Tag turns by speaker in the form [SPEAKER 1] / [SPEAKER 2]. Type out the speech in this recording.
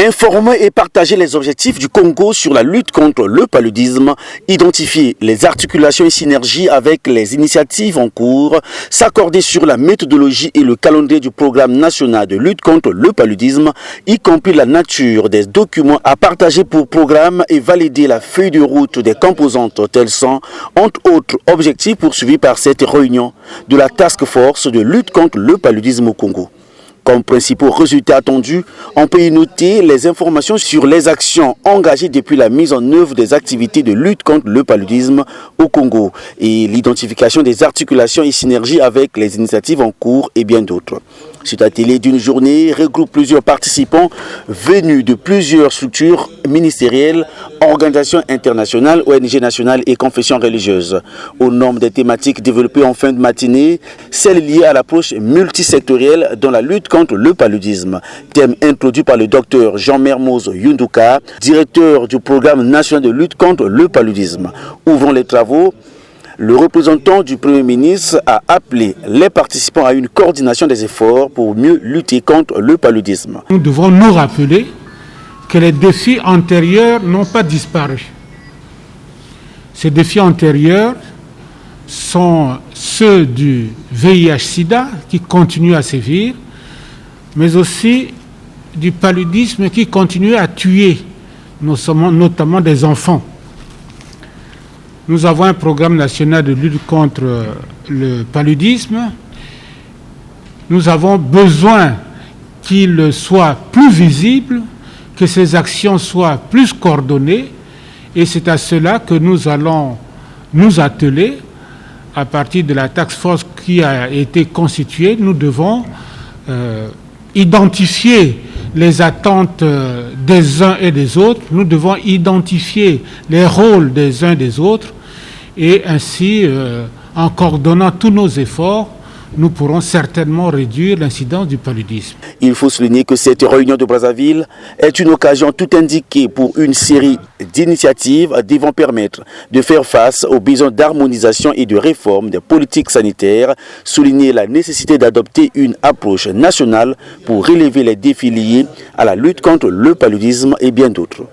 [SPEAKER 1] Informer et partager les objectifs du Congo sur la lutte contre le paludisme, identifier les articulations et synergies avec les initiatives en cours, s'accorder sur la méthodologie et le calendrier du programme national de lutte contre le paludisme, y compris la nature des documents à partager pour programme et valider la feuille de route des composantes telles sont, entre autres objectifs poursuivis par cette réunion de la Task Force de lutte contre le paludisme au Congo. Comme principaux résultats attendus, on peut y noter les informations sur les actions engagées depuis la mise en œuvre des activités de lutte contre le paludisme au Congo et l'identification des articulations et synergies avec les initiatives en cours et bien d'autres. Cet atelier d'une journée regroupe plusieurs participants venus de plusieurs structures ministérielles, organisations internationales, ONG nationales et confessions religieuses. Au nombre des thématiques développées en fin de matinée, celles liées à l'approche multisectorielle dans la lutte contre le paludisme. Thème introduit par le docteur Jean Mermoz Yunduka, directeur du programme national de lutte contre le paludisme. Ouvrant les travaux, le représentant du Premier ministre a appelé les participants à une coordination des efforts pour mieux lutter contre le paludisme.
[SPEAKER 2] Nous devons nous rappeler que les défis antérieurs n'ont pas disparu. Ces défis antérieurs sont ceux du VIH-Sida qui continue à sévir, mais aussi du paludisme qui continue à tuer, notamment des enfants. Nous avons un programme national de lutte contre le paludisme. Nous avons besoin qu'il soit plus visible, que ces actions soient plus coordonnées. Et c'est à cela que nous allons nous atteler. À partir de la task force qui a été constituée, nous devons identifier les attentes des uns et des autres. Nous devons identifier les rôles des uns et des autres. Et ainsi, en coordonnant tous nos efforts, nous pourrons certainement réduire l'incidence du paludisme.
[SPEAKER 1] Il faut souligner que cette réunion de Brazzaville est une occasion tout indiquée pour une série d'initiatives devant permettre de faire face aux besoins d'harmonisation et de réforme des politiques sanitaires, souligner la nécessité d'adopter une approche nationale pour relever les défis liés à la lutte contre le paludisme et bien d'autres.